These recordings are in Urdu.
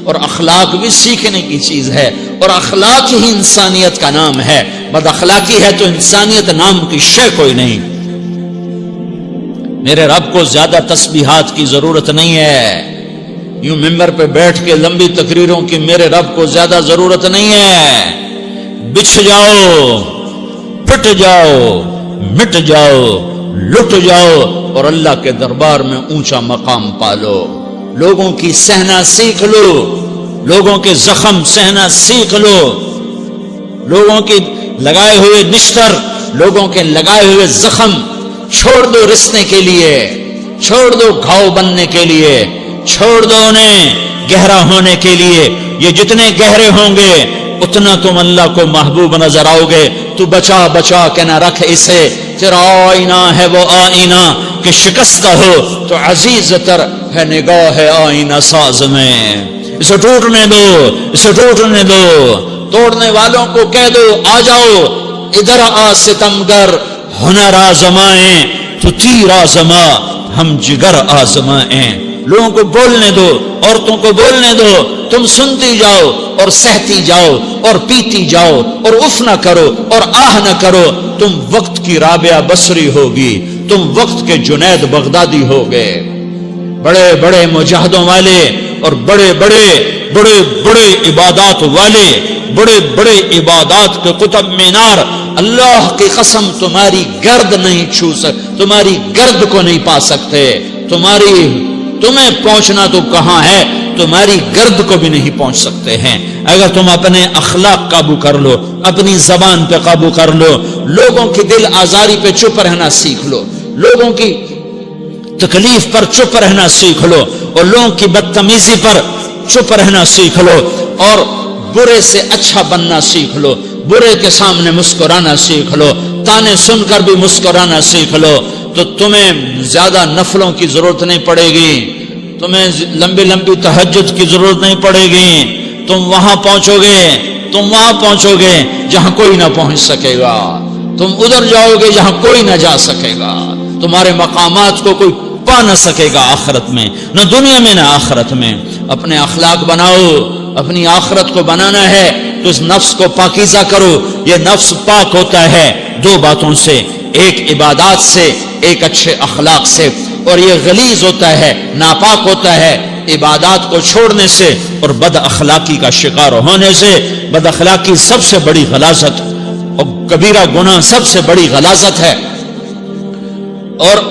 اور اخلاق بھی سیکھنے کی چیز ہے، اور اخلاق ہی انسانیت کا نام ہے۔ بد اخلاقی ہے تو انسانیت نام کی شے کوئی نہیں۔ میرے رب کو زیادہ تسبیحات کی ضرورت نہیں ہے، یوں ممبر پہ بیٹھ کے لمبی تقریروں کی میرے رب کو زیادہ ضرورت نہیں ہے۔ بچھ جاؤ، پٹ جاؤ، مٹ جاؤ، لٹ جاؤ اور اللہ کے دربار میں اونچا مقام پالو۔ لوگوں کی سہنا سیکھ لو، لوگوں کے زخم سہنا سیکھ لو، لوگوں کی لگائے ہوئے نشتر، لوگوں کے لگائے ہوئے زخم چھوڑ دو رسنے کے لیے، چھوڑ دو گھاؤ بننے کے لیے، چھوڑ دو انہیں گہرا ہونے کے لیے۔ یہ جتنے گہرے ہوں گے اتنا تم اللہ کو محبوب نظر آؤ گے۔ تو بچا بچا کے نہ رکھ اسے، تیرا آئینہ ہے وہ آئینہ کہ شکستہ ہو تو عزیز تر ہے نگاہ آئینہ ساز میں۔ اسے ٹوٹنے دو، اسے ٹوٹنے دو۔ توڑنے والوں کو کہہ دو آ جاؤ ادھر آ ستمگر، ہنر آزمائیں تو تیر آزما، ہم جگر آزمائیں۔ لوگوں کو بولنے دو، عورتوں کو بولنے دو، تم سنتی جاؤ اور سہتی جاؤ اور پیتی جاؤ اور اف نہ کرو اور آہ نہ کرو۔ تم وقت کی رابعہ بصری ہوگی، تم وقت کے جنید بغدادی ہوگے۔ بڑے بڑے مجاہدوں والے اور بڑے بڑے بڑے بڑے عبادات والے، بڑے بڑے عبادات کے قطب مینار، اللہ کی قسم تمہاری گرد نہیں چھو سکتے، تمہاری گرد کو نہیں پا سکتے۔ تمہیں پہنچنا تو کہاں ہے، تمہاری گرد کو بھی نہیں پہنچ سکتے ہیں۔ اگر تم اپنے اخلاق قابو کر لو، اپنی زبان پہ قابو کر لو، لوگوں کی دل آزاری پہ چپ رہنا سیکھ لو، لوگوں کی تکلیف پر چپ رہنا سیکھ لو، اور لوگوں کی بدتمیزی پر چپ رہنا سیکھ لو، اور برے سے اچھا بننا سیکھ لو، برے کے سامنے مسکرانا سیکھ لو، تانے سن کر بھی مسکرانا سیکھ لو، تو تمہیں زیادہ نفلوں کی ضرورت نہیں پڑے گی، تمہیں لمبی لمبی تہجد کی ضرورت نہیں پڑے گی۔ تم وہاں پہنچو گے، تم وہاں پہنچو گے جہاں کوئی نہ پہنچ سکے گا، تم ادھر جاؤ گے جہاں کوئی نہ جا سکے گا، تمہارے مقامات کو کوئی پا نہ سکے گا آخرت میں، نہ دنیا میں نہ آخرت میں۔ اپنے اخلاق بناؤ، اپنی آخرت کو بنانا ہے تو اس نفس کو پاکیزہ کرو۔ یہ نفس پاک ہوتا ہے دو باتوں سے، ایک عبادات سے، ایک اچھے اخلاق سے، اور یہ غلیظ ہوتا ہے، ناپاک ہوتا ہے عبادات کو چھوڑنے سے اور بد اخلاقی کا شکار ہونے سے۔ بد اخلاقی سب سے بڑی غلاظت اور کبیرہ گناہ سب سے بڑی غلاظت ہے، اور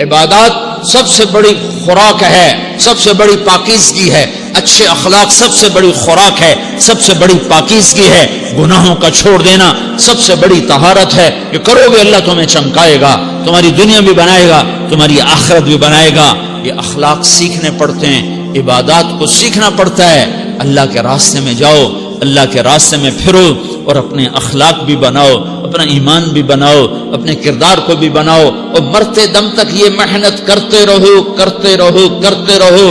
عبادات سب سے بڑی خوراک ہے، سب سے بڑی پاکیزگی ہے۔ اچھے اخلاق سب سے بڑی خوراک ہے، سب سے بڑی پاکیزگی ہے۔ گناہوں کا چھوڑ دینا سب سے بڑی طہارت ہے۔ یہ کرو گے اللہ تمہیں چمکائے گا، تمہاری دنیا بھی بنائے گا، تمہاری آخرت بھی بنائے گا۔ یہ اخلاق سیکھنے پڑتے ہیں، عبادات کو سیکھنا پڑتا ہے۔ اللہ کے راستے میں جاؤ، اللہ کے راستے میں پھرو، اور اپنے اخلاق بھی بناؤ، اپنا ایمان بھی بناؤ، اپنے کردار کو بھی بناؤ، اور مرتے دم تک یہ محنت کرتے رہو کرتے رہو کرتے رہو۔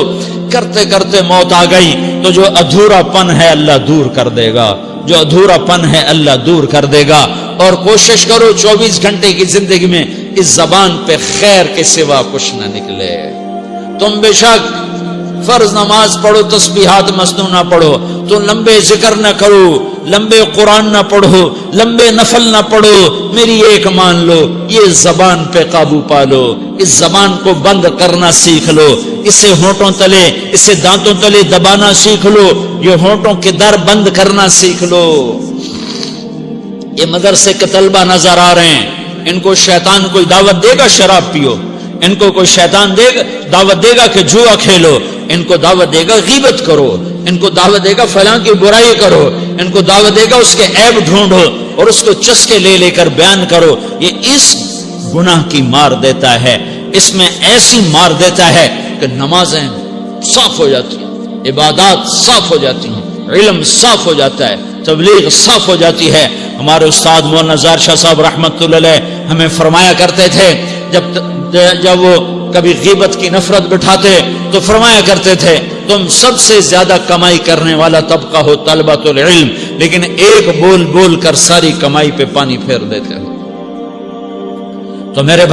کرتے کرتے موت آ گئی تو جو ادھورا پن ہے اللہ دور کر دے گا، جو ادھورا پن ہے اللہ دور کر دے گا۔ اور کوشش کرو 24 گھنٹے کی زندگی میں اس زبان پہ خیر کے سوا کچھ نہ نکلے۔ تم بے شک فرض نماز پڑھو، تسبیحات مسنون نہ پڑھو، تو لمبے ذکر نہ کرو، لمبے قرآن نہ پڑھو، لمبے نفل نہ پڑھو، میری ایک مان لو، یہ زبان پہ قابو پالو، اس زبان کو بند کرنا سیکھ لو، اسے ہونٹوں تلے، اسے دانتوں تلے دبانا سیکھ لو، یہ ہونٹوں کے در بند کرنا سیکھ لو۔ یہ مدرسے کے طلبہ نظر آ رہے ہیں، ان کو شیطان کوئی دعوت دے گا شراب پیو، ان کو کوئی شیطان دعوت دے گا کہ جوا کھیلو، ان کو دعوت دے گا غیبت کرو، ان کو دعوت دے گا فلاں کی برائی کرو، ان کو دعوت دے گا اس کے عیب ڈھونڈو اور اس کو چسکے لے لے کر بیان کرو۔ یہ اس گناہ کی مار دیتا ہے، اس میں ایسی مار دیتا ہے کہ نمازیں صاف ہو جاتی ہیں، عبادات صاف ہو جاتی ہیں، علم صاف ہو جاتا ہے، تبلیغ صاف ہو جاتی ہے۔ ہمارے استاد مولانا زار شاہ صاحب رحمۃ اللہ علیہ ہمیں فرمایا کرتے تھے، جب وہ کبھی غیبت کی نفرت بٹھاتے تو فرمایا کرتے تھے تم سب سے زیادہ کمائی کرنے والا طبقہ ہو طلبۃ العلم، لیکن ایک بول بول کر ساری کمائی پہ پانی پھیر دیتے ہو۔ تو میرے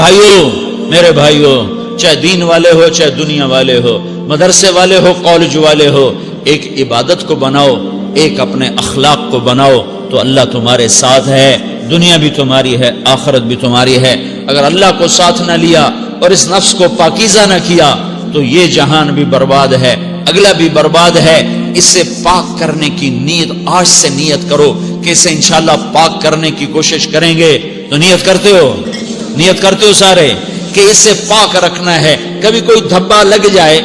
بھائیوں چاہے دین والے ہو چاہے دنیا والے ہو، مدرسے والے ہو کالج والے ہو، ایک عبادت کو بناؤ، ایک اپنے اخلاق کو بناؤ، تو اللہ تمہارے ساتھ ہے، دنیا بھی تمہاری ہے، آخرت بھی تمہاری ہے۔ اگر اللہ کو ساتھ نہ لیا اور اس نفس کو پاکیزہ نہ کیا تو یہ جہان بھی برباد ہے، اگلا بھی برباد ہے۔ اسے پاک کرنے کی نیت آج سے نیت کرو کہ اسے انشاءاللہ پاک کرنے کی کوشش کریں گے۔ تو نیت کرتے ہو سارے کہ اسے پاک رکھنا ہے۔ کبھی کوئی دھبا لگ جائے،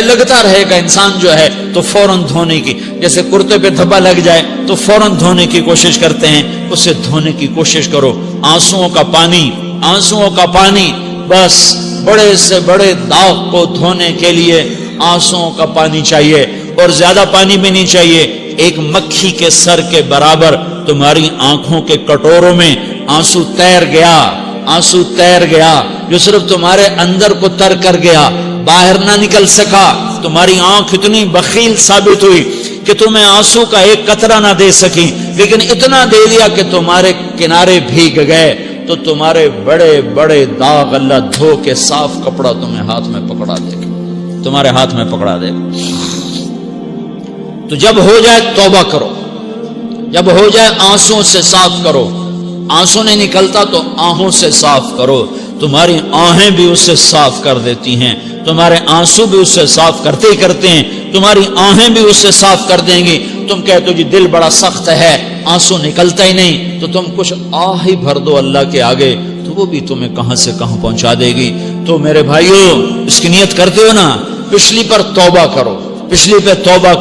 لگتا رہے گا انسان جو ہے تو فوراً دھونے کی، جیسے کرتے پہ دھبا لگ جائے تو فوراً دھونے کی کوشش کرتے ہیں، اسے دھونے کی کوشش کرو۔ آنسوؤں کا پانی بس بڑے سے بڑے داغ کو دھونے کے لیے آنسوؤں کا پانی چاہیے، اور زیادہ پانی بھی نہیں چاہیے۔ ایک مکھی کے سر کے برابر تمہاری آنکھوں کے کٹوروں میں آنسو تیر گیا جو صرف تمہارے اندر کو تر کر گیا، باہر نہ نکل سکا۔ تمہاری آنکھ اتنی بخیل ثابت ہوئی کہ تمہیں آنسو کا ایک قطرہ نہ دے سکی، لیکن اتنا دے دیا کہ تمہارے کنارے بھیگ گئے۔ تو تمہارے بڑے بڑے داغ اللہ دھو کے صاف کپڑا تمہیں ہاتھ میں پکڑا دے گا، تمہارے ہاتھ میں پکڑا دے گا۔ تو جب ہو جائے توبہ کرو، جب ہو جائے آنسوں سے صاف کرو۔ آنسو نہیں نکلتا تو آہوں سے صاف کرو، تمہاری آہیں بھی اسے صاف کر دیتی ہیں، تمہارے آنسو بھی اسے صاف کرتے ہی کرتے ہیں، تمہاری آہیں بھی اسے صاف کر دیں گی۔ تم کہتے ہو جی دل بڑا سخت ہے، آنسو نکلتا ہی نہیں، تو تم کچھ آہ ہی بھر دو اللہ کے آگے، تو وہ بھی تمہیں کہاں سے کہاں پہنچا دے گی۔ تو میرے بھائیو، اس کی نیت کرتے ہو نا، پچھلی پر توبہ کرو، پچھلی پہ توبہ